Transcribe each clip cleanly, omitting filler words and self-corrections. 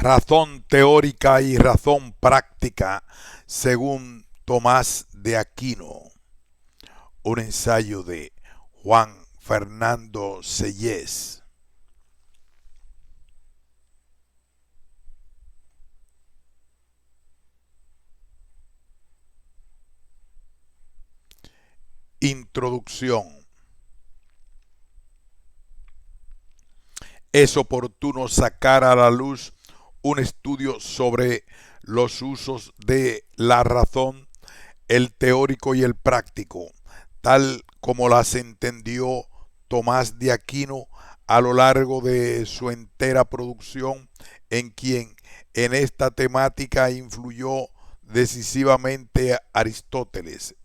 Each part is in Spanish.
Razón teórica y razón práctica, según Tomás de Aquino. Un ensayo de Juan Fernando Sellés. Introducción. Es oportuno sacar a la luz un estudio sobre los usos de la razón, el teórico y el práctico, tal como las entendió Tomás de Aquino a lo largo de su entera producción, en quien en esta temática influyó decisivamente Aristóteles.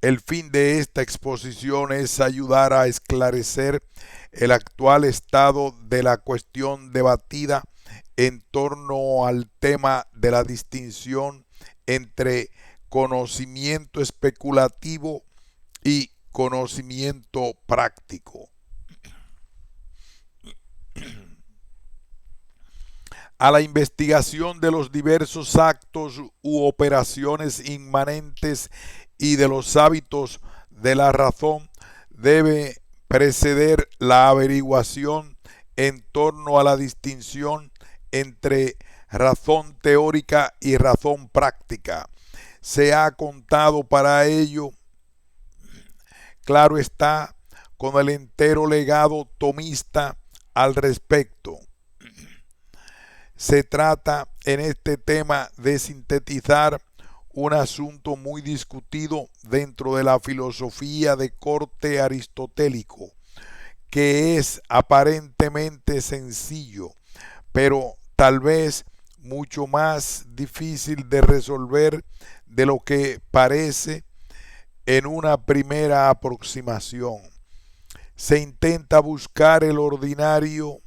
El fin de esta exposición es ayudar a esclarecer el actual estado de la cuestión debatida en torno al tema de la distinción entre conocimiento especulativo y conocimiento práctico. A la investigación de los diversos actos u operaciones inmanentes y de los hábitos de la razón debe preceder la averiguación en torno a la distinción entre razón teórica y razón práctica. Se ha contado para ello, claro está, con el entero legado tomista al respecto. Se trata en este tema de sintetizar un asunto muy discutido dentro de la filosofía de corte aristotélico, que es aparentemente sencillo, pero tal vez mucho más difícil de resolver de lo que parece en una primera aproximación. Se intenta buscar de ordinario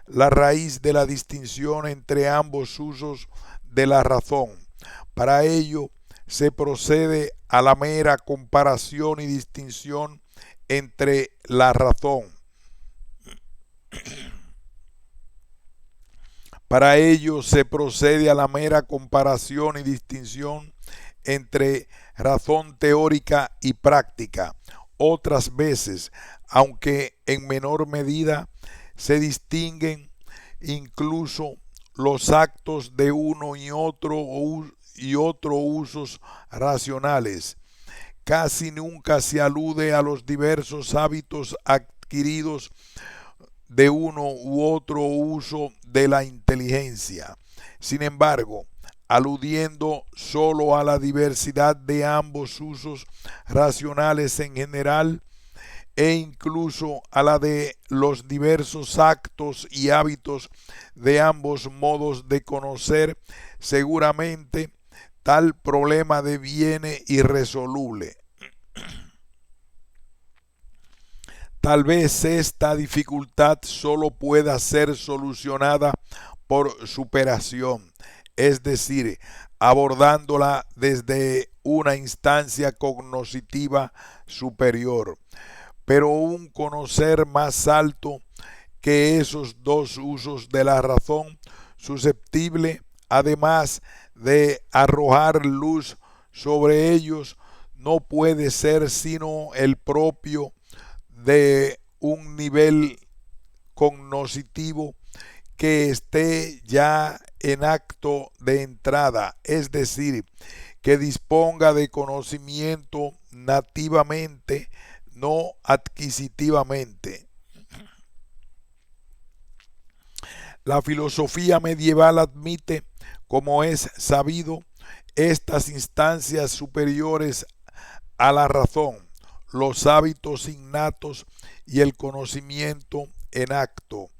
la raíz de la distinción entre ambos usos de la razón. Para ello se procede a la mera comparación y distinción entre la razón. Para ello se procede a la mera comparación y distinción entre razón teórica y práctica. Otras veces, aunque en menor medida, se distinguen incluso los actos de uno y otro usos racionales. Casi nunca se alude a los diversos hábitos adquiridos de uno u otro uso de la inteligencia. Sin embargo, aludiendo solo a la diversidad de ambos usos racionales en general, e incluso a la de los diversos actos y hábitos de ambos modos de conocer, seguramente tal problema deviene irresoluble. Tal vez esta dificultad solo pueda ser solucionada por superación, es decir, abordándola desde una instancia cognoscitiva superior. Pero un conocer más alto que esos dos usos de la razón, susceptible además de arrojar luz sobre ellos, no puede ser sino el propio de un nivel cognoscitivo que esté ya en acto de entrada, es decir, que disponga de conocimiento nativamente, no adquisitivamente. La filosofía medieval admite, como es sabido, estas instancias superiores a la razón, los hábitos innatos y el conocimiento en acto,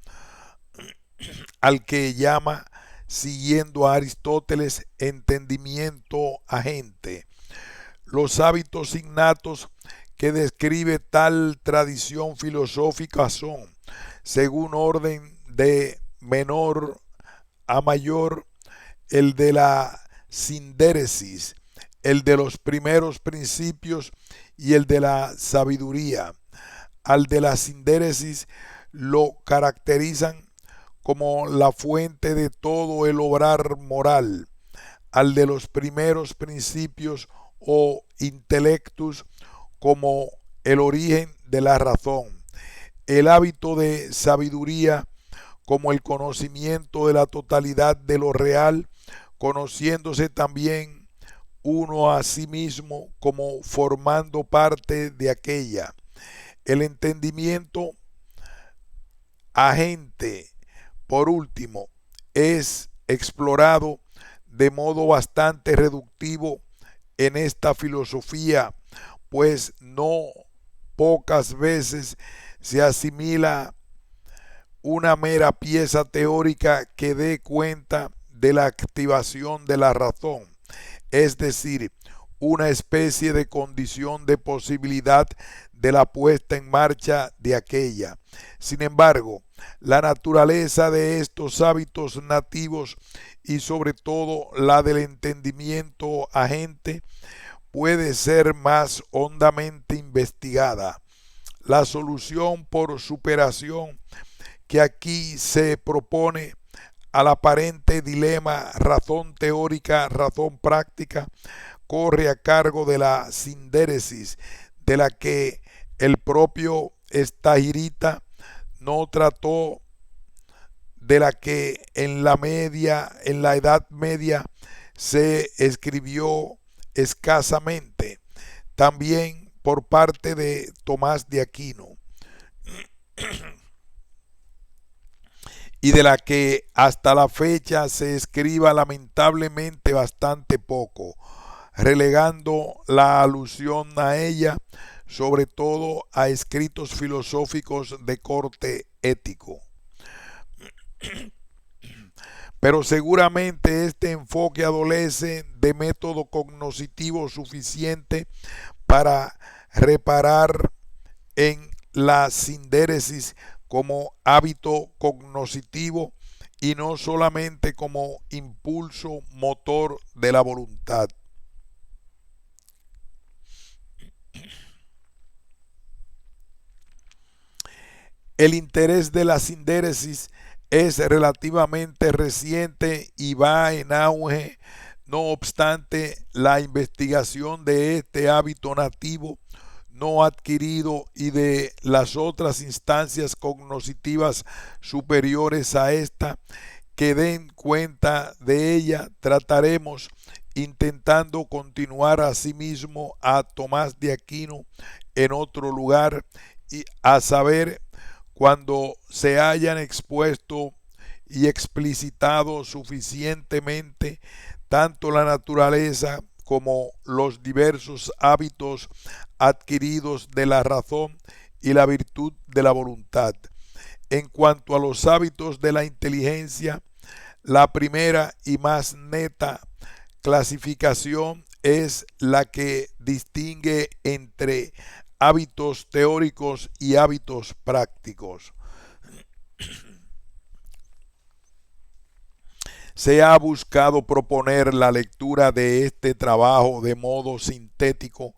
al que llama, siguiendo a Aristóteles, entendimiento agente. Los hábitos innatos que describe tal tradición filosófica son, según orden de menor a mayor, el de la sindéresis, el de los primeros principios y el de la sabiduría. Al de la sindéresis lo caracterizan como la fuente de todo el obrar moral, al de los primeros principios o intellectus como el origen de la razón, el hábito de sabiduría como el conocimiento de la totalidad de lo real, conociéndose también uno a sí mismo como formando parte de aquella. El entendimiento agente, por último, es explorado de modo bastante reductivo en esta filosofía, pues no pocas veces se asimila una mera pieza teórica que dé cuenta de la activación de la razón, es decir, una especie de condición de posibilidad de la puesta en marcha de aquella. Sin embargo, la naturaleza de estos hábitos nativos y sobre todo la del entendimiento agente puede ser más hondamente investigada. La solución por superación que aquí se propone al aparente dilema razón teórica, razón práctica, corre a cargo de la sindéresis, de la que el propio Stagirita no trató, de la que en la Edad Media se escribió escasamente, también por parte de Tomás de Aquino, y de la que hasta la fecha se escriba lamentablemente bastante poco, relegando la alusión a ella sobre todo a escritos filosóficos de corte ético. Pero seguramente este enfoque adolece de método cognoscitivo suficiente para reparar en la sindéresis como hábito cognoscitivo y no solamente como impulso motor de la voluntad. El interés de la sindéresis es relativamente reciente y va en auge. No obstante, la investigación de este hábito nativo no adquirido y de las otras instancias cognoscitivas superiores a esta que den cuenta de ella, trataremos intentando continuar asimismo a Tomás de Aquino en otro lugar, y a saber, cuando se hayan expuesto y explicitado suficientemente tanto la naturaleza como los diversos hábitos adquiridos de la razón y la virtud de la voluntad. En cuanto a los hábitos de la inteligencia, la primera y más neta clasificación es la que distingue entre hábitos teóricos y hábitos prácticos. Se ha buscado proponer la lectura de este trabajo de modo sintético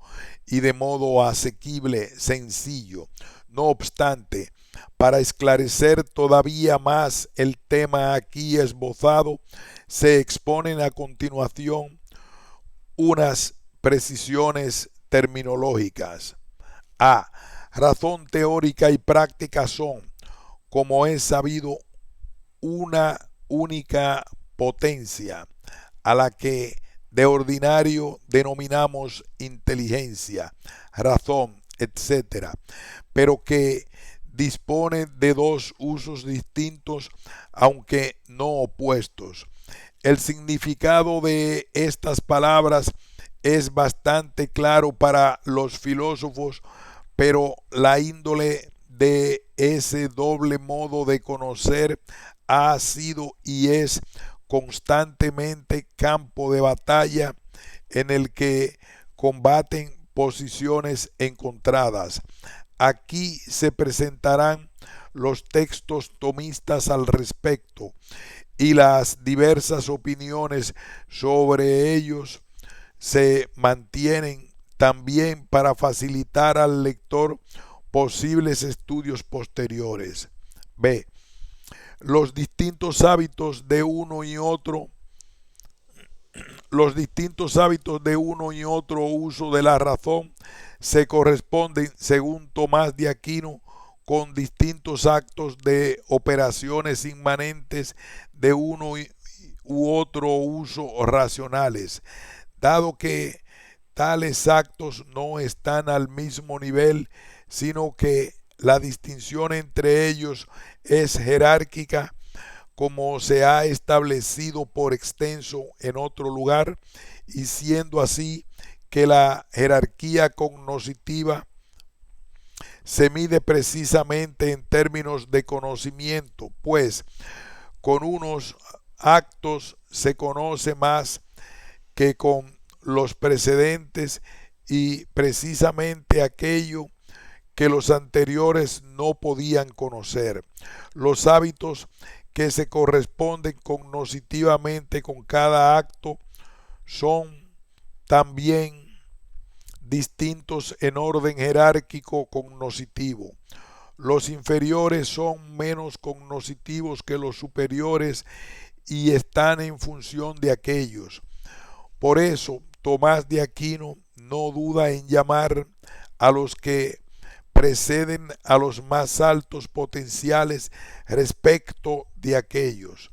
y de modo asequible, sencillo. No obstante, para esclarecer todavía más el tema aquí esbozado, se exponen a continuación unas precisiones terminológicas. A. Razón teórica y práctica son, como es sabido, una única potencia, a la que de ordinario denominamos inteligencia, razón, etc., pero que dispone de dos usos distintos, aunque no opuestos. El significado de estas palabras es bastante claro para los filósofos, pero la índole de ese doble modo de conocer ha sido y es constantemente campo de batalla en el que combaten posiciones encontradas. Aquí se presentarán los textos tomistas al respecto y las diversas opiniones sobre ellos se mantienen también para facilitar al lector posibles estudios posteriores. B. Los distintos hábitos de uno y otro uso de la razón se corresponden, según Tomás de Aquino, con distintos actos de operaciones inmanentes de uno u otro uso racionales, dado que tales actos no están al mismo nivel, sino que la distinción entre ellos es jerárquica, como se ha establecido por extenso en otro lugar, y siendo así que la jerarquía cognoscitiva se mide precisamente en términos de conocimiento, pues con unos actos se conoce más que con los precedentes, y precisamente aquello que los anteriores no podían conocer. Los hábitos que se corresponden cognoscitivamente con cada acto son también distintos en orden jerárquico cognoscitivo. Los inferiores son menos cognoscitivos que los superiores y están en función de aquellos. Por eso, Tomás de Aquino no duda en llamar a los que preceden a los más altos potenciales respecto de aquellos.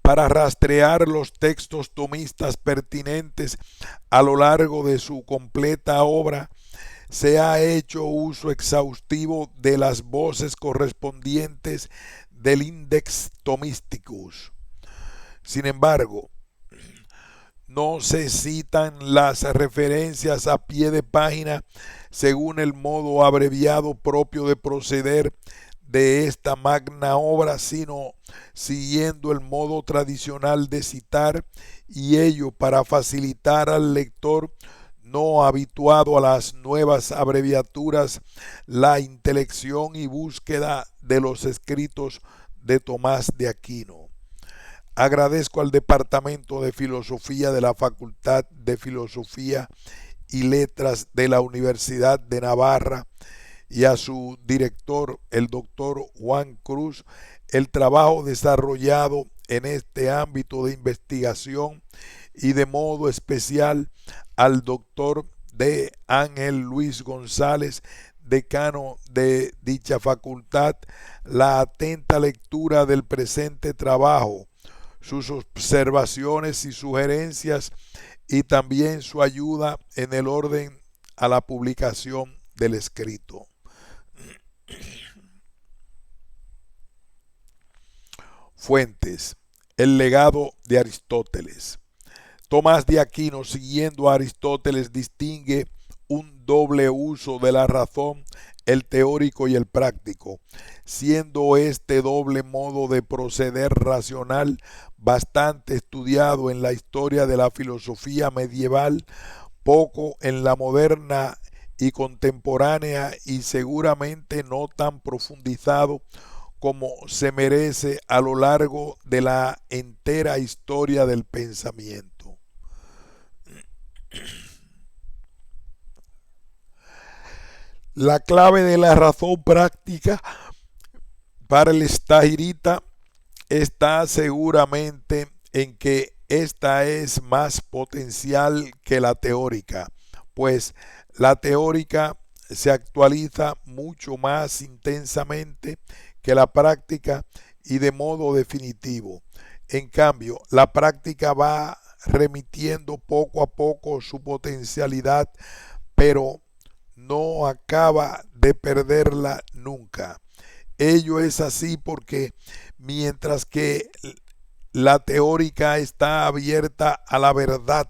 Para rastrear los textos tomistas pertinentes a lo largo de su completa obra, se ha hecho uso exhaustivo de las voces correspondientes del Index Thomisticus. Sin embargo, no se citan las referencias a pie de página según el modo abreviado propio de proceder de esta magna obra, sino siguiendo el modo tradicional de citar, y ello para facilitar al lector no habituado a las nuevas abreviaturas la intelección y búsqueda de los escritos de Tomás de Aquino. Agradezco al Departamento de Filosofía de la Facultad de Filosofía y Letras de la Universidad de Navarra y a su director, el doctor Juan Cruz, el trabajo desarrollado en este ámbito de investigación, y de modo especial al doctor D. Ángel Luis González, decano de dicha facultad, la atenta lectura del presente trabajo, sus observaciones y sugerencias, y también su ayuda en el orden a la publicación del escrito. Fuentes: el legado de Aristóteles. Tomás de Aquino, siguiendo a Aristóteles, distingue un doble uso de la razón, el teórico y el práctico, siendo este doble modo de proceder racional bastante estudiado en la historia de la filosofía medieval, poco en la moderna y contemporánea, y seguramente no tan profundizado como se merece a lo largo de la entera historia del pensamiento. La clave de la razón práctica para el estagirita está seguramente en que esta es más potencial que la teórica, pues la teórica se actualiza mucho más intensamente que la práctica y de modo definitivo. En cambio, la práctica va remitiendo poco a poco su potencialidad, pero no acaba de perderla nunca. Ello es así porque mientras que la teórica está abierta a la verdad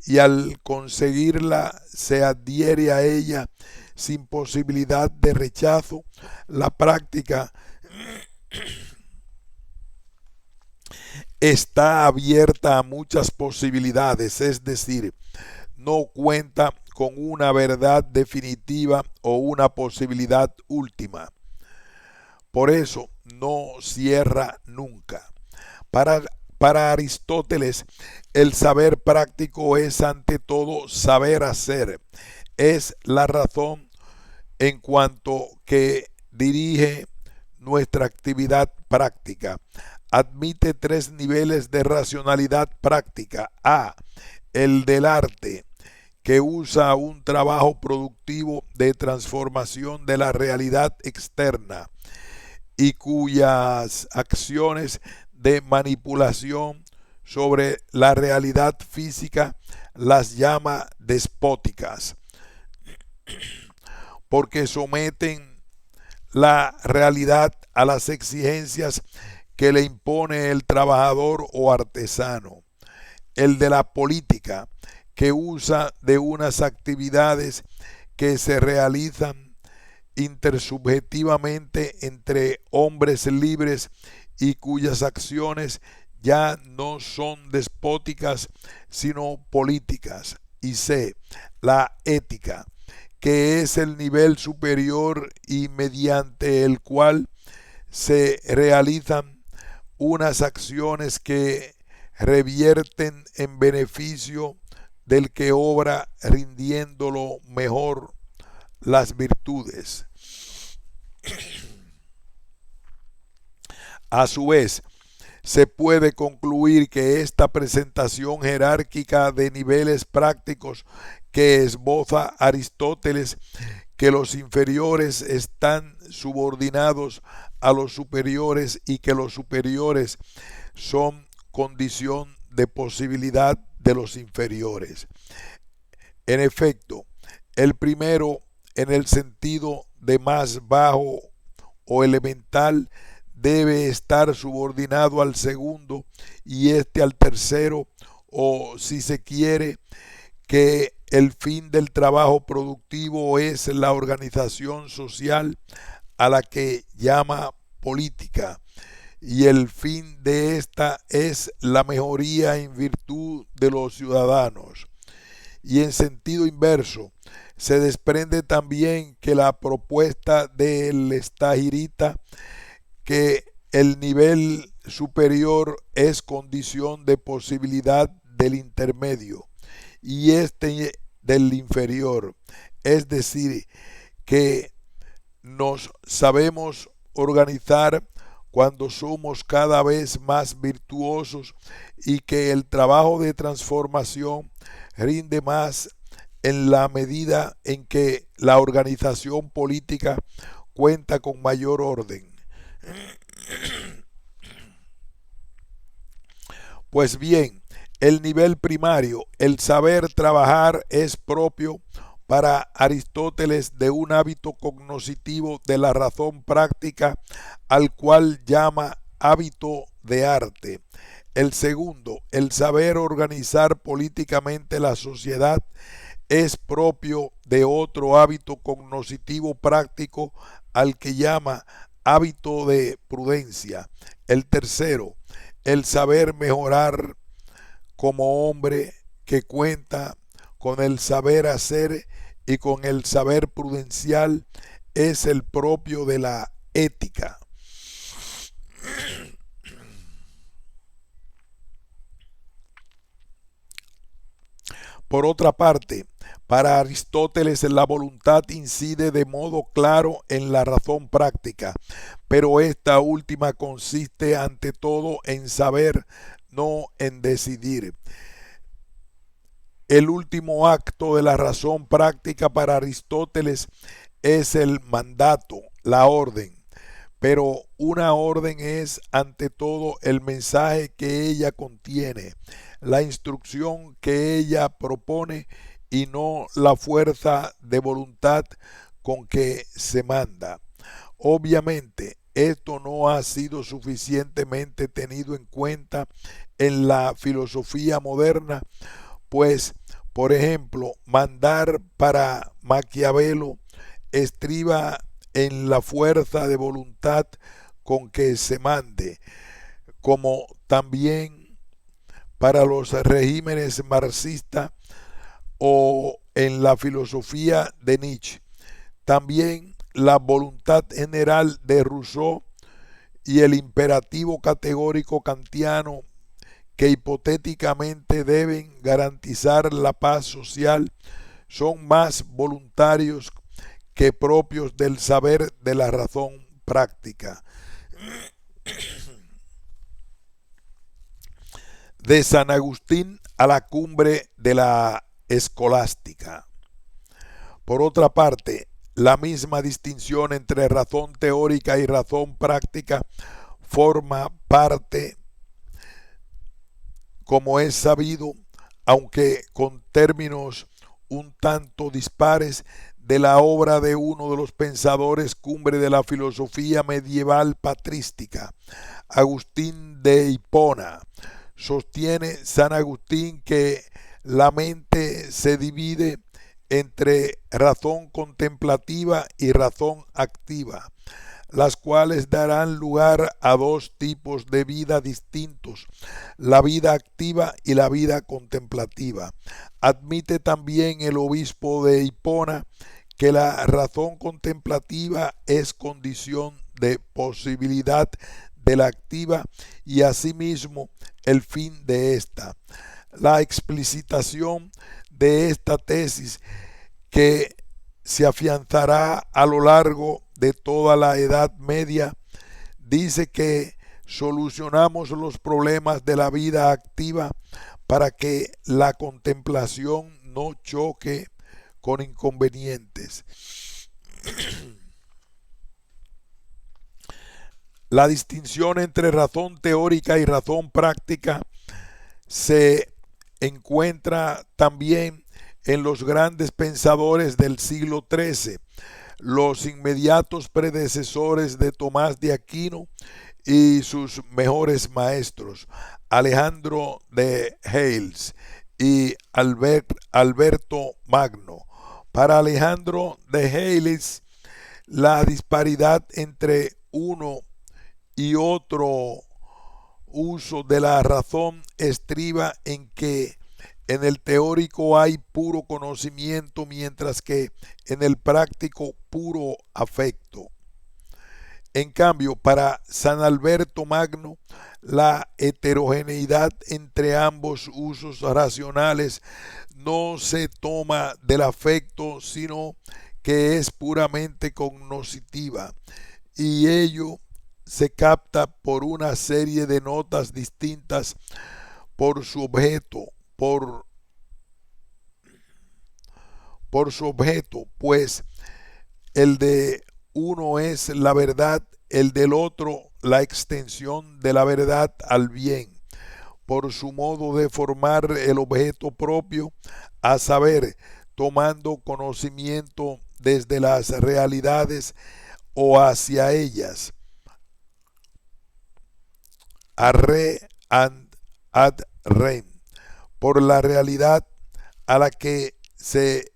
y al conseguirla se adhiere a ella sin posibilidad de rechazo, la práctica está abierta a muchas posibilidades, es decir, no cuenta con una verdad definitiva o una posibilidad última. Por eso no cierra nunca. Para Aristóteles, el saber práctico es ante todo saber hacer. Es la razón en cuanto que dirige nuestra actividad práctica. Admite tres niveles de racionalidad práctica. A, el del arte, que usa un trabajo productivo de transformación de la realidad externa y cuyas acciones de manipulación sobre la realidad física las llama despóticas, porque someten la realidad a las exigencias que le impone el trabajador o artesano. El de la política, que usa de unas actividades que se realizan intersubjetivamente entre hombres libres y cuyas acciones ya no son despóticas sino políticas. Y C, la ética, que es el nivel superior y mediante el cual se realizan unas acciones que revierten en beneficio del que obra, rindiéndolo mejor las virtudes. A su vez, se puede concluir que esta presentación jerárquica de niveles prácticos que esboza Aristóteles, que los inferiores están subordinados a los superiores y que los superiores son condición de posibilidad de los inferiores. En efecto, el primero, en el sentido de más bajo o elemental, debe estar subordinado al segundo y este al tercero, o si se quiere, que el fin del trabajo productivo es la organización social a la que llama política, y el fin de esta es la mejoría en virtud de los ciudadanos. Y en sentido inverso, se desprende también que la propuesta del Estagirita, que el nivel superior es condición de posibilidad del intermedio y este del inferior, es decir, que nos sabemos organizar cuando somos cada vez más virtuosos y que el trabajo de transformación rinde más en la medida en que la organización política cuenta con mayor orden. Pues bien, el nivel primario, el saber trabajar, es propio para Aristóteles de un hábito cognoscitivo de la razón práctica al cual llama hábito de arte. El segundo, el saber organizar políticamente la sociedad, es propio de otro hábito cognoscitivo práctico al que llama hábito de prudencia. El tercero, el saber mejorar como hombre, que cuenta con el saber hacer y con el saber prudencial, es el propio de la ética. Por otra parte, para Aristóteles la voluntad incide de modo claro en la razón práctica, pero esta última consiste ante todo en saber, no en decidir. El último acto de la razón práctica para Aristóteles es el mandato, la orden, pero una orden es ante todo el mensaje que ella contiene, la instrucción que ella propone y no la fuerza de voluntad con que se manda. Obviamente, esto no ha sido suficientemente tenido en cuenta en la filosofía moderna, pues, por ejemplo, mandar para Maquiavelo estriba en la fuerza de voluntad con que se mande, como también para los regímenes marxistas o en la filosofía de Nietzsche. También la voluntad general de Rousseau y el imperativo categórico kantiano, que hipotéticamente deben garantizar la paz social, son más voluntarios que propios del saber de la razón práctica. De San Agustín a la cumbre de la escolástica. Por otra parte, la misma distinción entre razón teórica y razón práctica forma parte, como es sabido, aunque con términos un tanto dispares, de la obra de uno de los pensadores cumbre de la filosofía medieval patrística, Agustín de Hipona. Sostiene San Agustín que la mente se divide entre razón contemplativa y razón activa, las cuales darán lugar a dos tipos de vida distintos, la vida activa y la vida contemplativa. Admite también el obispo de Hipona que la razón contemplativa es condición de posibilidad de la activa y asimismo el fin de esta. La explicitación de esta tesis, que se afianzará a lo largo de toda la Edad Media, dice que solucionamos los problemas de la vida activa para que la contemplación no choque con inconvenientes. La distinción entre razón teórica y razón práctica se encuentra también en los grandes pensadores del siglo XIII, los inmediatos predecesores de Tomás de Aquino y sus mejores maestros, Alejandro de Hales y Alberto Magno. Para Alejandro de Hales, la disparidad entre uno y otro uso de la razón estriba en que en el teórico hay puro conocimiento, mientras que en el práctico puro afecto. En cambio, para San Alberto Magno, la heterogeneidad entre ambos usos racionales no se toma del afecto, sino que es puramente cognoscitiva, y ello se capta por una serie de notas distintas por su objeto, pues el de uno es la verdad, el del otro la extensión de la verdad al bien, por su modo de formar el objeto propio, a saber, tomando conocimiento desde las realidades o hacia ellas, a re and ad rem, por la realidad a la que se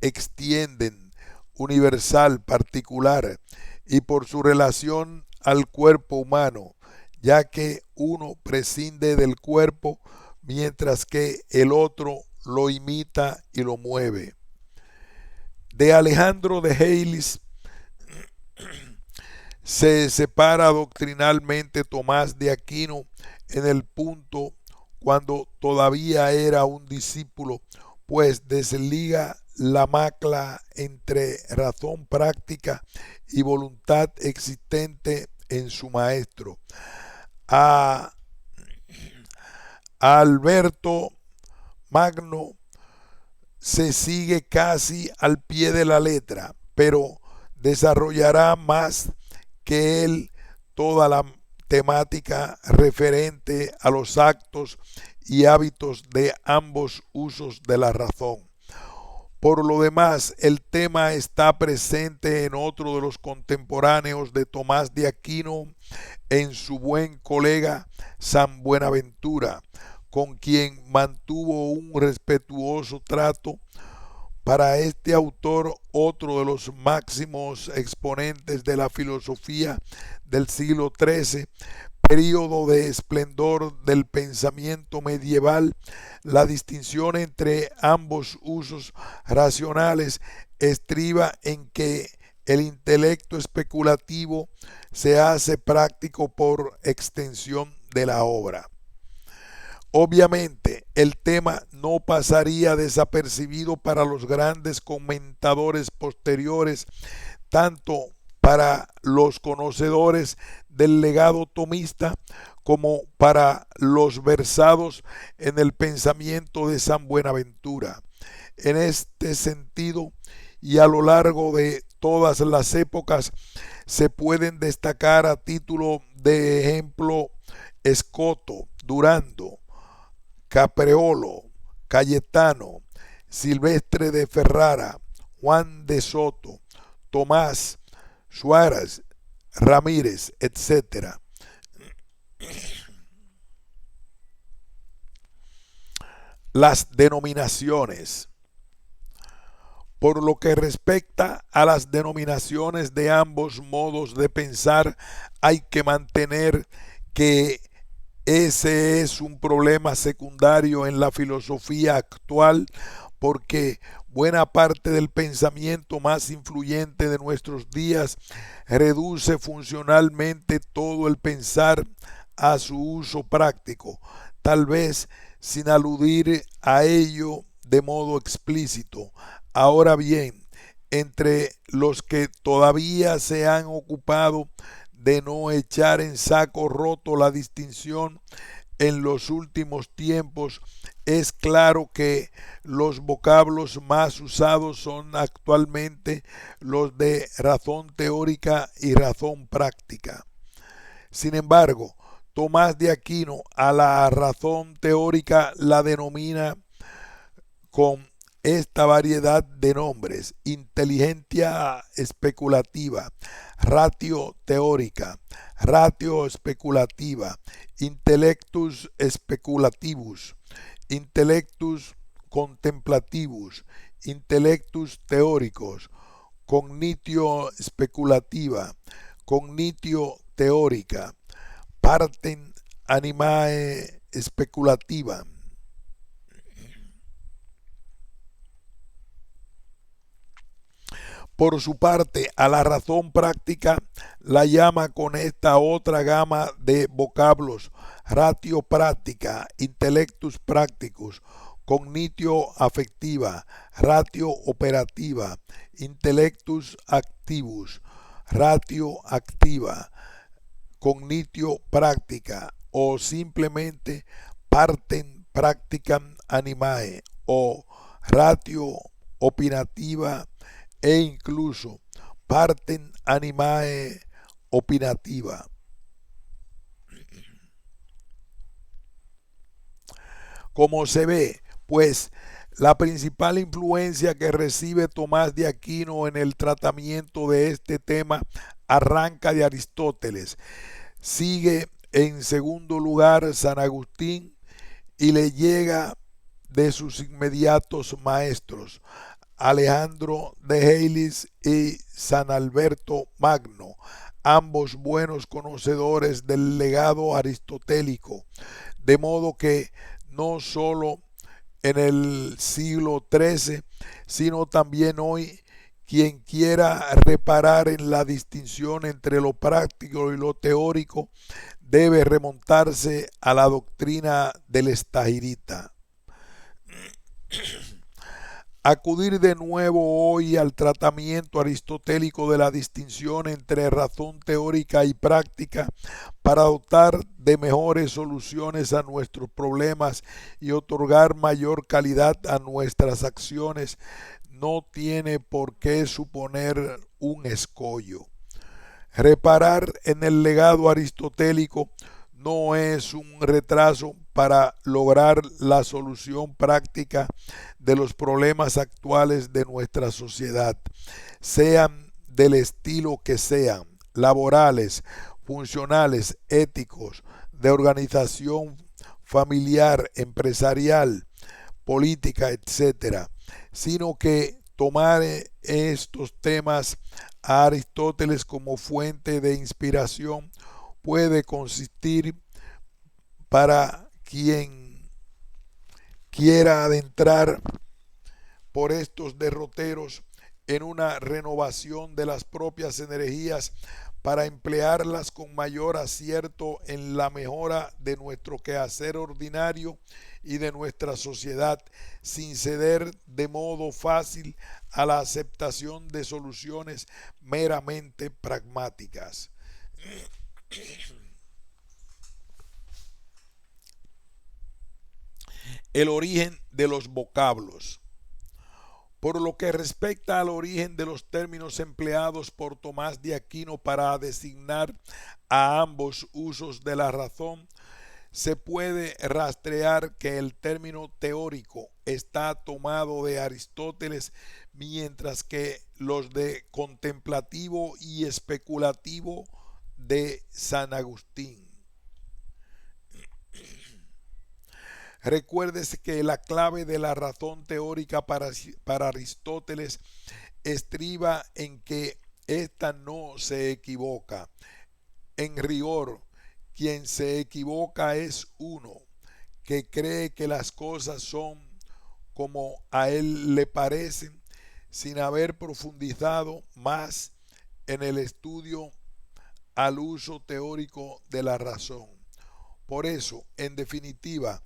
extienden, universal, particular, y por su relación al cuerpo humano, ya que uno prescinde del cuerpo mientras que el otro lo imita y lo mueve. De Alejandro de Hales se separa doctrinalmente Tomás de Aquino en el punto cuando todavía era un discípulo, pues desliga la macla entre razón práctica y voluntad existente en su maestro. A Alberto Magno se sigue casi al pie de la letra, pero desarrollará más que él toda la temática referente a los actos y hábitos de ambos usos de la razón. Por lo demás, el tema está presente en otro de los contemporáneos de Tomás de Aquino, en su buen colega San Buenaventura, con quien mantuvo un respetuoso trato. Para este autor, otro de los máximos exponentes de la filosofía del siglo XIII, período de esplendor del pensamiento medieval, la distinción entre ambos usos racionales estriba en que el intelecto especulativo se hace práctico por extensión de la obra. Obviamente, el tema no pasaría desapercibido para los grandes comentadores posteriores, tanto para los conocedores del legado tomista como para los versados en el pensamiento de San Buenaventura. En este sentido, y a lo largo de todas las épocas, se pueden destacar a título de ejemplo Escoto, Durando, Capreolo, Cayetano, Silvestre de Ferrara, Juan de Soto, Tomás, Suárez, Ramírez, etc. Las denominaciones. Por lo que respecta a las denominaciones de ambos modos de pensar, hay que mantener que ese es un problema secundario en la filosofía actual, porque buena parte del pensamiento más influyente de nuestros días reduce funcionalmente todo el pensar a su uso práctico, tal vez sin aludir a ello de modo explícito. Ahora bien, entre los que todavía se han ocupado de no echar en saco roto la distinción en los últimos tiempos, es claro que los vocablos más usados son actualmente los de razón teórica y razón práctica. Sin embargo, Tomás de Aquino a la razón teórica la denomina con esta variedad de nombres: inteligencia especulativa, ratio teórica, ratio especulativa, intellectus speculativus, intellectus contemplativus, intellectus teóricos, cognitio speculativa, cognitio teórica, partem animae speculativa. Por su parte, a la razón práctica la llama con esta otra gama de vocablos: ratio práctica, intellectus practicus, cognitio afectiva, ratio operativa, intellectus activus, ratio activa, cognitio práctica, o simplemente partem practicam animae, o ratio opinativa, e incluso partem animae opinativa. Como se ve, pues, la principal influencia que recibe Tomás de Aquino en el tratamiento de este tema arranca de Aristóteles, sigue en segundo lugar San Agustín y le llega de sus inmediatos maestros, Alejandro de Heilis y San Alberto Magno, ambos buenos conocedores del legado aristotélico, de modo que no solo en el siglo XIII, sino también hoy, quien quiera reparar en la distinción entre lo práctico y lo teórico debe remontarse a la doctrina del estagirita. Acudir de nuevo hoy al tratamiento aristotélico de la distinción entre razón teórica y práctica para dotar de mejores soluciones a nuestros problemas y otorgar mayor calidad a nuestras acciones no tiene por qué suponer un escollo. Reparar en el legado aristotélico no es un retraso para lograr la solución práctica de los problemas actuales de nuestra sociedad, sean del estilo que sean: laborales, funcionales, éticos, de organización familiar, empresarial, política, etcétera, sino que tomar estos temas a Aristóteles como fuente de inspiración puede consistir, para quien quiera adentrar por estos derroteros, en una renovación de las propias energías para emplearlas con mayor acierto en la mejora de nuestro quehacer ordinario y de nuestra sociedad, sin ceder de modo fácil a la aceptación de soluciones meramente pragmáticas. El origen de los vocablos. Por lo que respecta al origen de los términos empleados por Tomás de Aquino para designar a ambos usos de la razón, se puede rastrear que el término teórico está tomado de Aristóteles, mientras que los de contemplativo y especulativo de San Agustín. Recuérdese que la clave de la razón teórica para Aristóteles estriba en que ésta no se equivoca. En rigor, quien se equivoca es uno, que cree que las cosas son como a él le parecen, sin haber profundizado más en el estudio al uso teórico de la razón. Por eso, en definitiva,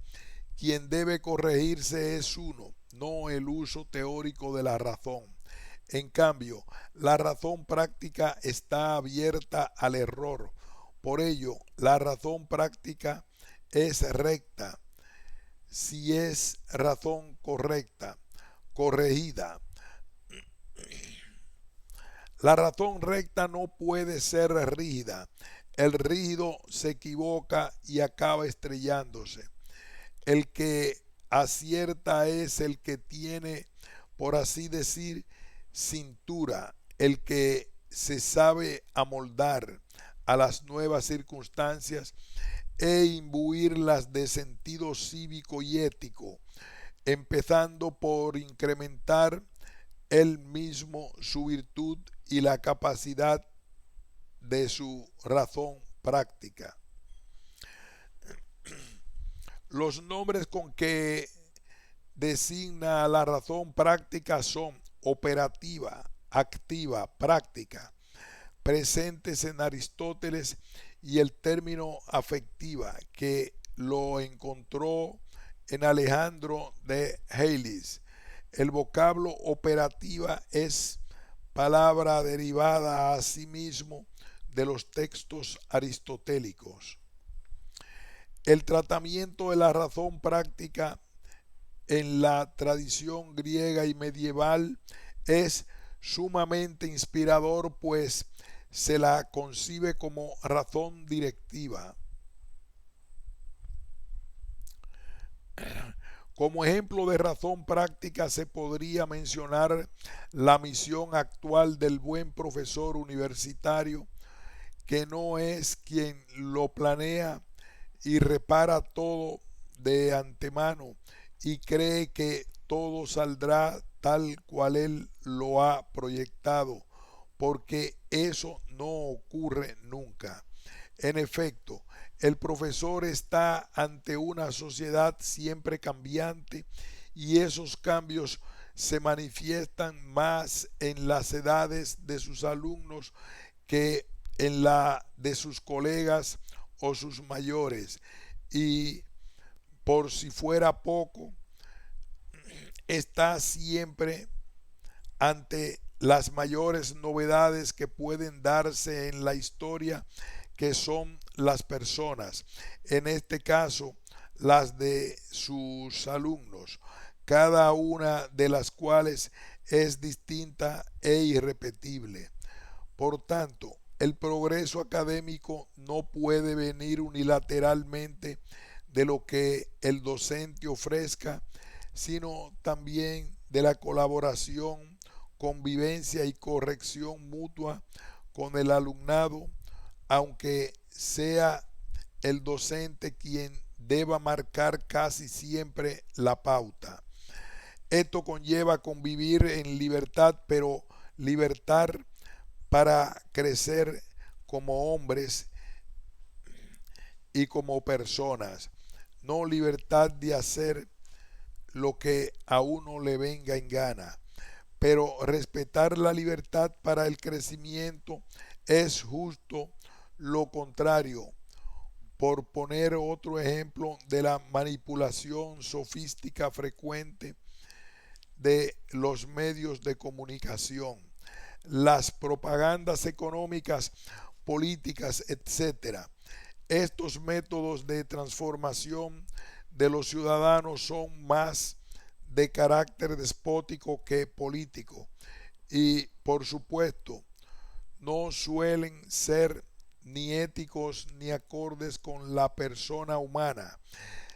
quien debe corregirse es uno, no el uso teórico de la razón. En cambio, la razón práctica está abierta al error. Por ello, la razón práctica es recta, si es razón correcta, corregida. La razón recta no puede ser rígida. El rígido se equivoca y acaba estrellándose. El que acierta es el que tiene, por así decir, cintura, el que se sabe amoldar a las nuevas circunstancias e imbuirlas de sentido cívico y ético, empezando por incrementar él mismo su virtud y la capacidad de su razón práctica. Los nombres con que designa la razón práctica son operativa, activa, práctica, presentes en Aristóteles, y el término afectiva, que lo encontró en Alejandro de Hales. El vocablo operativa es palabra derivada asimismo de los textos aristotélicos. El tratamiento de la razón práctica en la tradición griega y medieval es sumamente inspirador, pues se la concibe como razón directiva. Como ejemplo de razón práctica se podría mencionar la misión actual del buen profesor universitario, que no es quien lo planea y repara todo de antemano y cree que todo saldrá tal cual él lo ha proyectado, porque eso no ocurre nunca. En efecto, el profesor está ante una sociedad siempre cambiante, y esos cambios se manifiestan más en las edades de sus alumnos que en la de sus colegas o sus mayores, y por si fuera poco, está siempre ante las mayores novedades que pueden darse en la historia, que son las personas, en este caso las de sus alumnos, cada una de las cuales es distinta e irrepetible. Por tanto, el progreso académico no puede venir unilateralmente de lo que el docente ofrezca, sino también de la colaboración, convivencia y corrección mutua con el alumnado, aunque sea el docente quien deba marcar casi siempre la pauta. Esto conlleva convivir en libertad, pero libertad para crecer como hombres y como personas, no libertad de hacer lo que a uno le venga en gana. pero respetar la libertad para el crecimiento es justo lo contrario. Por poner otro ejemplo de la manipulación sofística frecuente de los medios de comunicación, las propagandas económicas, políticas, etcétera. Estos métodos de transformación de los ciudadanos son más de carácter despótico que político y, por supuesto, no suelen ser ni éticos ni acordes con la persona humana.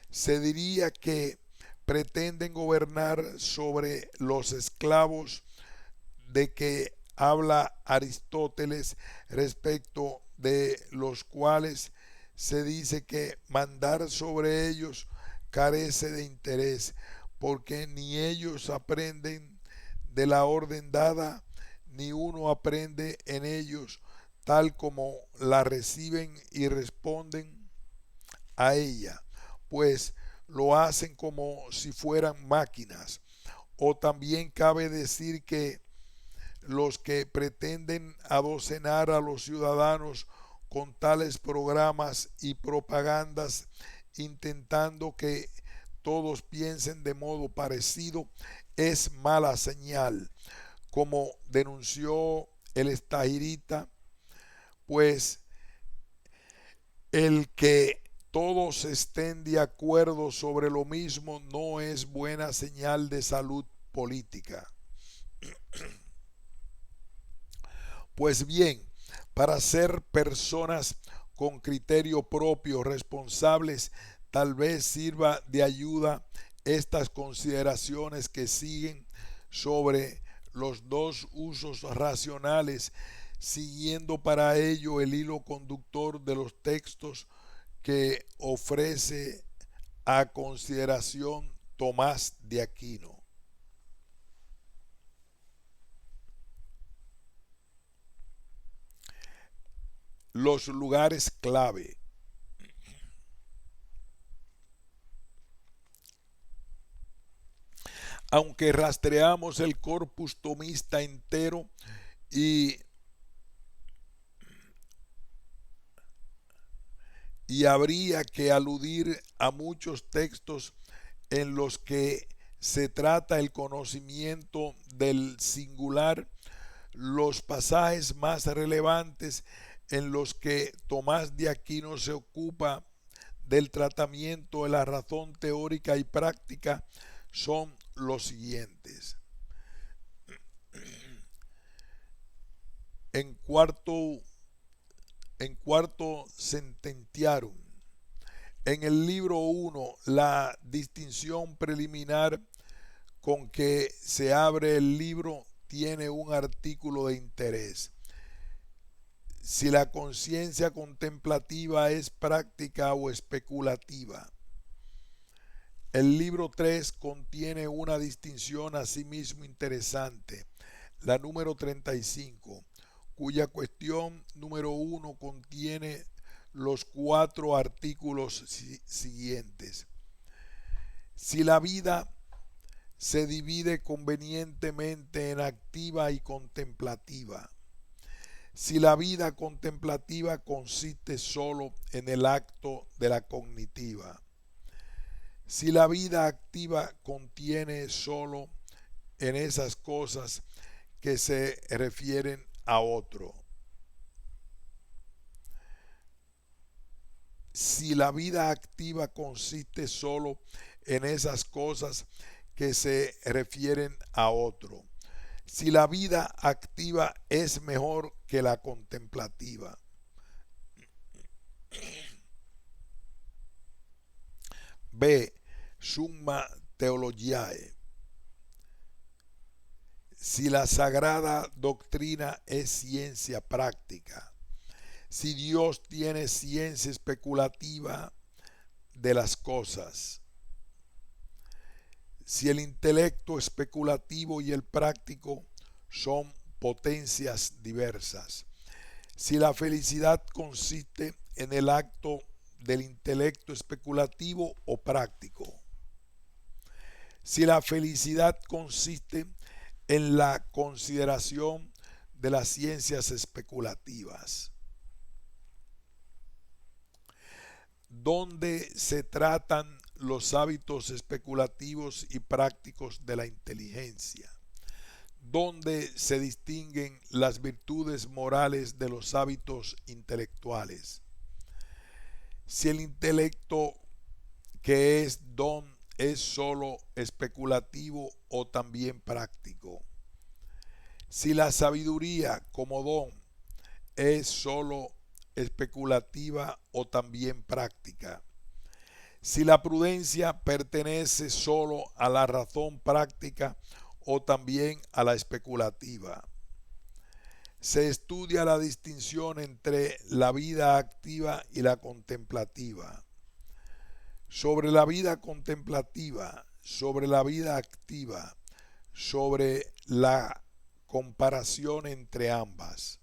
Se diría que pretenden gobernar sobre los esclavos de que habla Aristóteles, respecto de los cuales se dice que mandar sobre ellos carece de interés, porque ni ellos aprenden de la orden dada, ni uno aprende en ellos tal como la reciben y responden a ella, pues lo hacen como si fueran máquinas. O también cabe decir que los que pretenden adocenar a los ciudadanos con tales programas y propagandas, intentando que todos piensen de modo parecido, es mala señal, como denunció el Estahirita, pues el que todos estén de acuerdo sobre lo mismo no es buena señal de salud política. Pues bien, para ser personas con criterio propio, responsables, tal vez sirva de ayuda estas consideraciones que siguen sobre los dos usos racionales, siguiendo para ello el hilo conductor de los textos que ofrece a consideración Tomás de Aquino. Los lugares clave. Aunque rastreamos el corpus tomista entero y habría que aludir a muchos textos en los que se trata el conocimiento del singular, los pasajes más relevantes en los que Tomás de Aquino se ocupa del tratamiento de la razón teórica y práctica son los siguientes. En cuarto sententiarum, en el libro 1, la distinción preliminar con que se abre el libro tiene un artículo de interés. Si la conciencia contemplativa es práctica o especulativa. El libro 3 contiene una distinción asimismo interesante, la número 35, cuya cuestión número 1 contiene los 4 artículos siguientes. Si la vida se divide convenientemente en activa y contemplativa, si la vida contemplativa consiste solo en el acto de la cognitiva, si la vida activa contiene solo en esas cosas que se refieren a otro, si la vida activa consiste solo en esas cosas que se refieren a otro, si la vida activa es mejor que la contemplativa. B. Summa Theologiae. Si la sagrada doctrina es ciencia práctica, si Dios tiene ciencia especulativa de las cosas, si el intelecto especulativo y el práctico son potencias diversas, si la felicidad consiste en el acto del intelecto especulativo o práctico, si la felicidad consiste en la consideración de las ciencias especulativas, donde se tratan los hábitos especulativos y prácticos de la inteligencia, donde se distinguen las virtudes morales de los hábitos intelectuales. Si el intelecto, que es don, es sólo especulativo o también práctico. Si la sabiduría como don es sólo especulativa o también práctica. Si la prudencia pertenece sólo a la razón práctica o también a la especulativa. Se estudia la distinción entre la vida activa y la contemplativa. Sobre la vida contemplativa, sobre la vida activa, sobre la comparación entre ambas.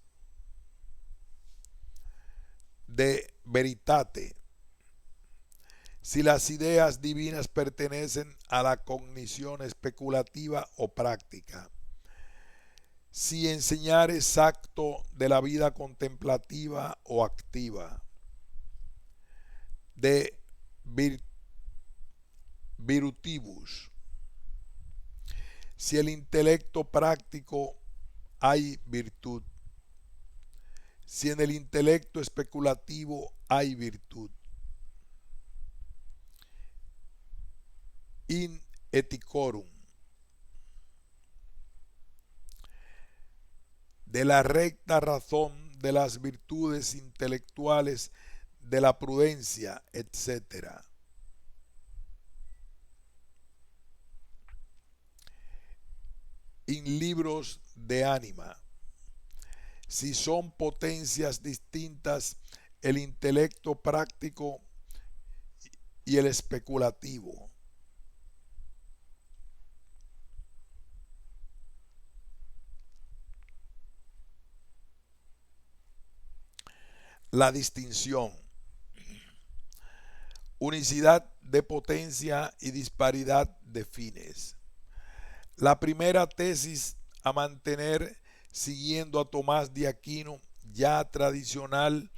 De veritate. Si las ideas divinas pertenecen a la cognición especulativa o práctica. Si enseñar es acto de la vida contemplativa o activa. De virutibus. Si el intelecto práctico hay virtud. Si en el intelecto especulativo hay virtud. In eticorum. De la recta razón de las virtudes intelectuales, de la prudencia, etc. In libros de ánima. Si son potencias distintas el intelecto práctico y el especulativo. La distinción. Unicidad de potencia y disparidad de fines. La primera tesis a mantener, siguiendo a Tomás de Aquino, ya tradicional,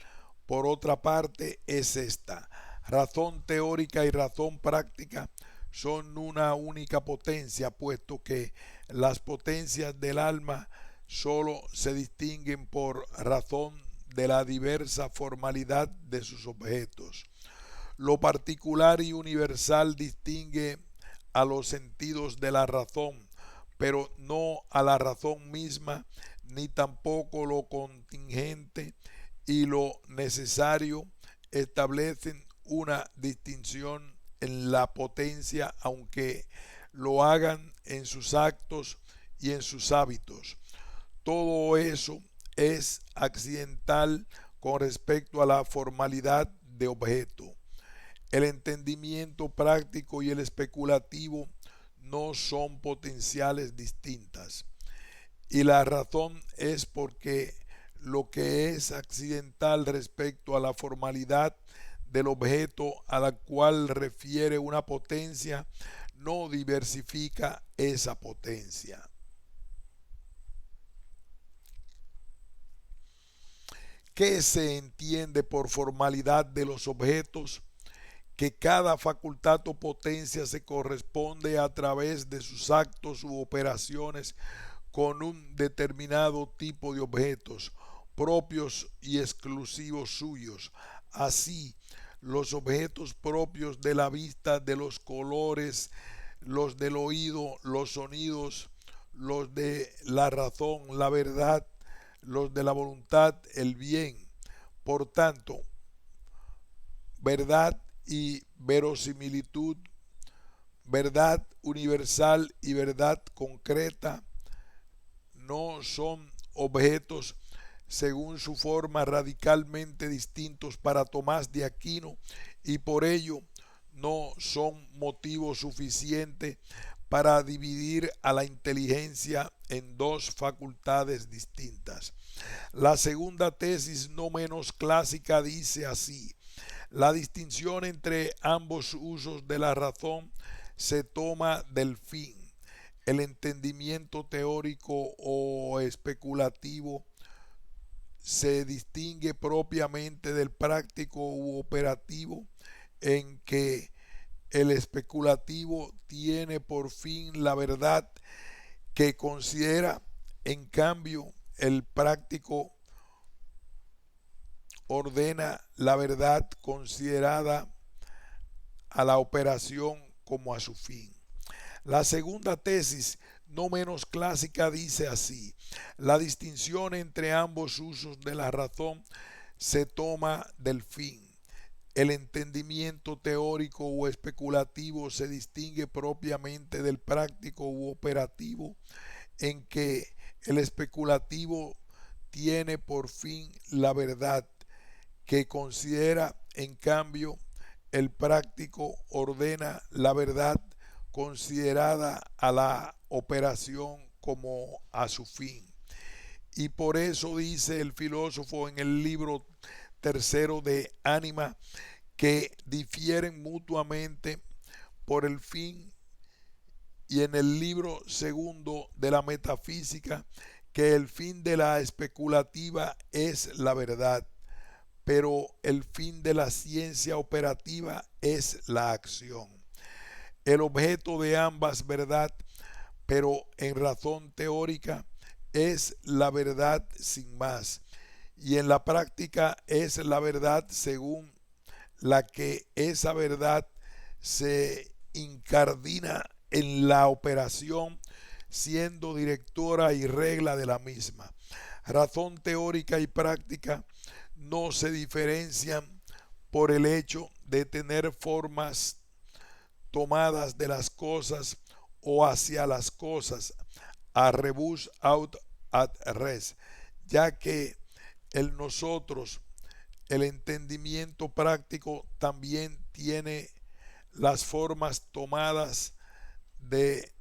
por otra parte, es esta: razón teórica y razón práctica son una única potencia, puesto que las potencias del alma solo se distinguen por razón de la diversa formalidad de sus objetos. Lo particular y universal distingue a los sentidos de la razón, pero no a la razón misma, ni tampoco lo contingente y lo necesario establecen una distinción en la potencia, aunque lo hagan en sus actos y en sus hábitos. Todo eso es accidental con respecto a la formalidad de objeto. El entendimiento práctico y el especulativo no son potenciales distintas. Y la razón es porque lo que es accidental respecto a la formalidad del objeto a la cual refiere una potencia no diversifica esa potencia. ¿Qué se entiende por formalidad de los objetos? Que cada facultad o potencia se corresponde a través de sus actos u operaciones con un determinado tipo de objetos propios y exclusivos suyos. Así, los objetos propios de la vista, de los colores, los del oído, los sonidos, los de la razón, la verdad, los de la voluntad, el bien. Por tanto, verdad y verosimilitud, verdad universal y verdad concreta, no son objetos según su forma radicalmente distintos para Tomás de Aquino, y por ello no son motivo suficiente para dividir a la inteligencia en dos facultades distintas. La segunda tesis, no menos clásica, dice así: la distinción entre ambos usos de la razón se toma del fin. el entendimiento teórico o especulativo se distingue propiamente del práctico u operativo, en que el especulativo tiene por fin la verdad que considera, en cambio el práctico ordena la verdad considerada a la operación como a su fin. La segunda tesis, no menos clásica, dice así: la distinción entre ambos usos de la razón se toma del fin. El entendimiento teórico o especulativo se distingue propiamente del práctico u operativo, en que el especulativo tiene por fin la verdad que considera, en cambio el práctico ordena la verdad considerada a la operación como a su fin. Y por eso dice el filósofo en el libro tercero de Ánima que difieren mutuamente por el fin, y en el libro segundo de la Metafísica que el fin de la especulativa es la verdad, pero el fin de la ciencia operativa es la acción. El objeto de ambas verdad, pero en razón teórica, es la verdad sin más, y en la práctica es la verdad según la que esa verdad se incardina en la operación, siendo directora y regla de la misma. Razón teórica y práctica no se diferencian por el hecho de tener formas tomadas de las cosas o hacia las cosas, a rebus aut ad res, ya que el nosotros, el entendimiento práctico, también tiene las formas tomadas de,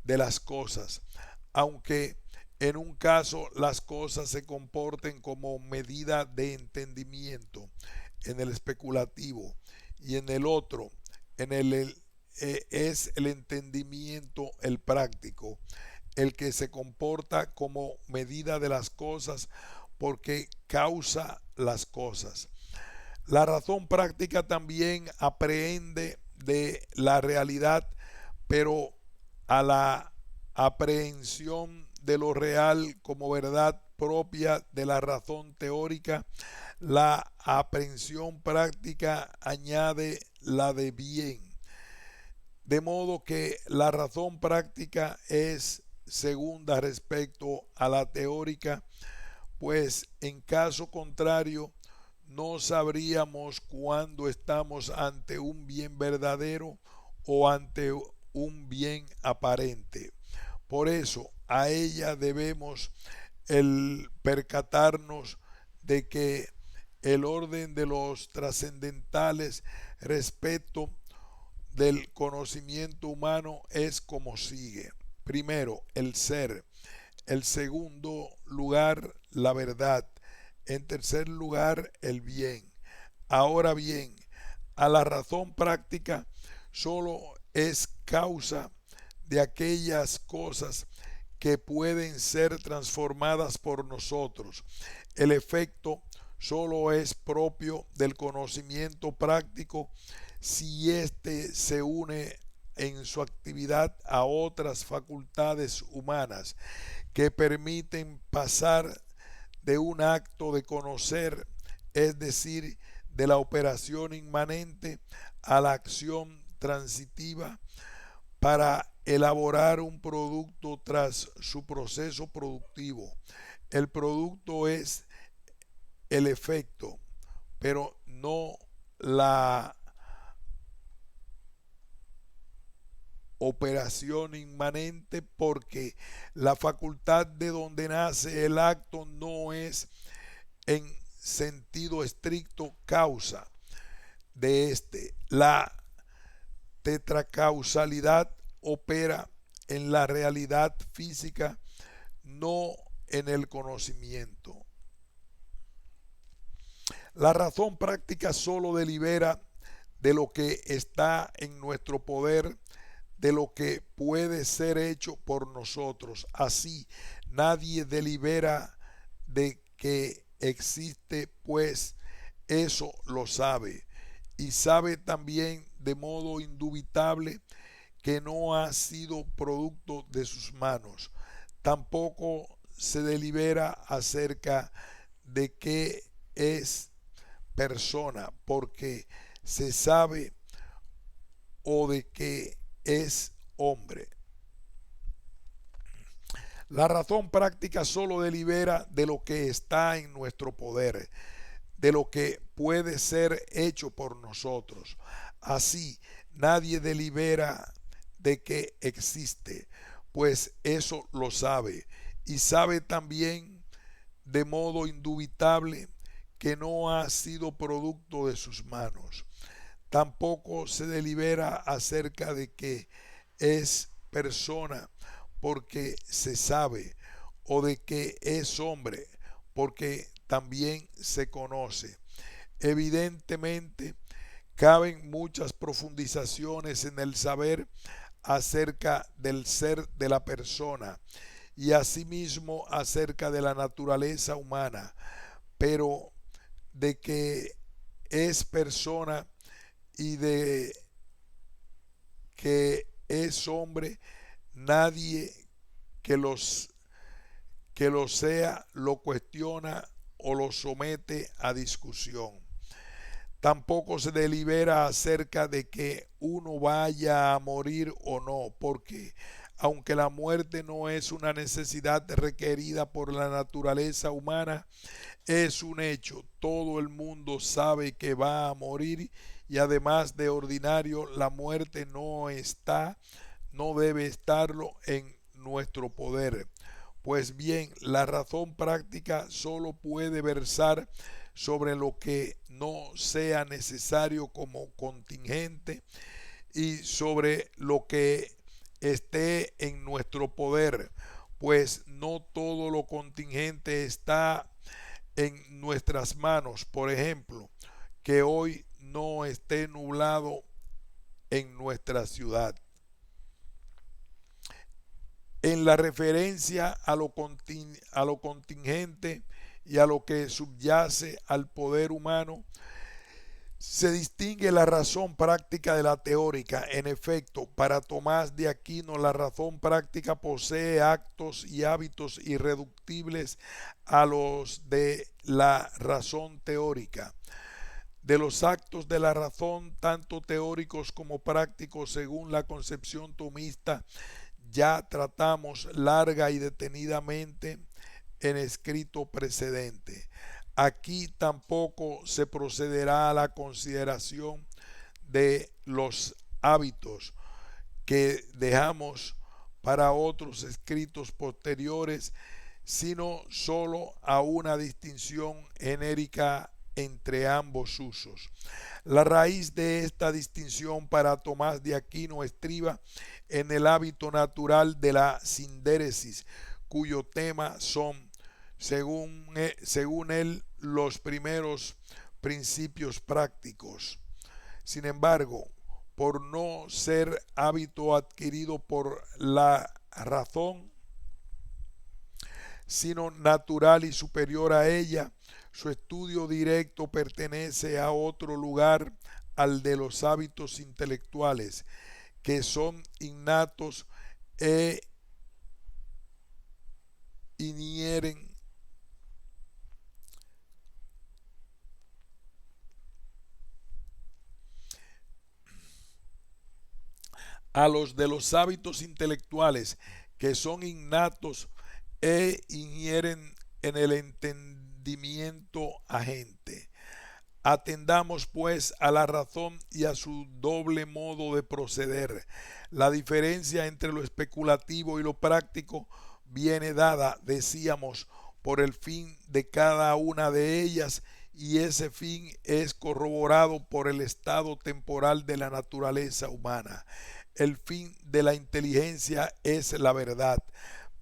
de las cosas, aunque en un caso las cosas se comporten como medida de entendimiento en el especulativo, y en el otro, es el entendimiento, el práctico, el que se comporta como medida de las cosas porque causa las cosas. La razón práctica también aprehende de la realidad, pero a la aprehensión de lo real como verdad propia de la razón teórica, la aprehensión práctica añade la de bien. De modo que la razón práctica es segunda respecto a la teórica, pues en caso contrario no sabríamos cuándo estamos ante un bien verdadero o ante un bien aparente. Por eso a ella debemos el percatarnos de que el orden de los trascendentales respecto del conocimiento humano es como sigue. Primero, el ser. En segundo lugar, la verdad. En tercer lugar, el bien. Ahora bien, a la razón práctica solo es causa de aquellas cosas que pueden ser transformadas por nosotros. El efecto solo es propio del conocimiento práctico si éste se une en su actividad a otras facultades humanas que permiten pasar de un acto de conocer, es decir, de la operación inmanente, a la acción transitiva para elaborar un producto tras su proceso productivo. El producto es el efecto, pero no la operación inmanente, porque la facultad de donde nace el acto no es en sentido estricto causa de este. La tetracausalidad opera en la realidad física, no en el conocimiento. La razón práctica solo delibera de lo que está en nuestro poder de lo que puede ser hecho por nosotros. Así, nadie delibera de que existe, pues eso lo sabe. Y sabe también de modo indubitable que no ha sido producto de sus manos. Tampoco se delibera acerca de qué es persona, porque se sabe, o de que es hombre. La razón práctica solo delibera de lo que está en nuestro poder, de lo que puede ser hecho por nosotros. Así, nadie delibera de que existe, pues eso lo sabe, y sabe también de modo indubitable que no ha sido producto de sus manos. Tampoco se delibera acerca de que es persona, porque se sabe, o de que es hombre, porque también se conoce. Evidentemente, caben muchas profundizaciones en el saber acerca del ser de la persona y asimismo acerca de la naturaleza humana, pero de que es persona y de que es hombre, nadie que lo sea lo cuestiona o lo somete a discusión. Tampoco se delibera acerca de que uno vaya a morir o no, porque aunque la muerte no es una necesidad requerida por la naturaleza humana, es un hecho. Todo el mundo sabe que va a morir, y además de ordinario, la muerte no debe estarlo en nuestro poder. Pues bien, la razón práctica solo puede versar sobre lo que no sea necesario como contingente y sobre lo que esté en nuestro poder, pues no todo lo contingente está en nuestras manos. Por ejemplo, que hoy no esté nublado en nuestra ciudad. En la referencia a lo contingente y a lo que subyace al poder humano, se distingue la razón práctica de la teórica. En efecto, para Tomás de Aquino, la razón práctica posee actos y hábitos irreductibles a los de la razón teórica. De los actos de la razón, tanto teóricos como prácticos, según la concepción tomista, ya tratamos larga y detenidamente en escrito precedente. Aquí tampoco se procederá a la consideración de los hábitos, que dejamos para otros escritos posteriores, sino solo a una distinción genérica entre ambos usos. La raíz de esta distinción para Tomás de Aquino estriba en el hábito natural de la sindéresis, cuyo tema son, según él, los primeros principios prácticos. Sin embargo, por no ser hábito adquirido por la razón, sino natural y superior a ella, su estudio directo pertenece a otro lugar, al de los hábitos intelectuales, que son innatos e inhieren a los de los hábitos intelectuales, que son innatos e inhieren en el entendimiento agente. Atendamos pues a la razón y a su doble modo de proceder. La diferencia entre lo especulativo y lo práctico viene dada, decíamos, por el fin de cada una de ellas, y ese fin es corroborado por el estado temporal de la naturaleza humana. El fin de la inteligencia es la verdad,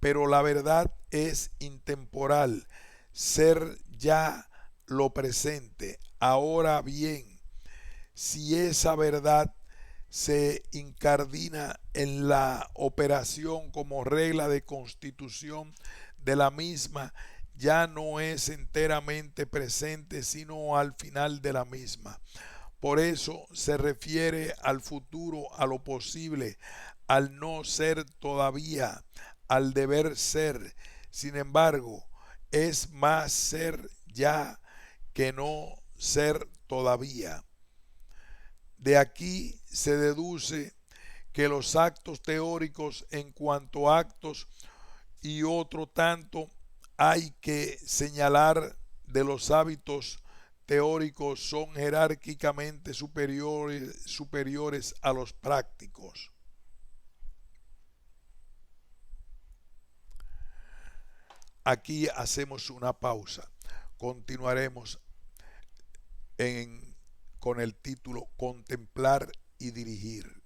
pero la verdad es intemporal, ser ya lo presente. Ahora bien, si esa verdad se incardina en la operación como regla de constitución de la misma, ya no es enteramente presente sino al final de la misma. Por eso se refiere al futuro, a lo posible, al no ser todavía, al deber ser. Sin embargo, es más ser ya que no ser todavía. De aquí se deduce que los actos teóricos en cuanto a actos y otro tanto hay que señalar de los hábitos teóricos son jerárquicamente superiores a los prácticos. Aquí hacemos una pausa. Continuaremos con el título Contemplar y dirigir.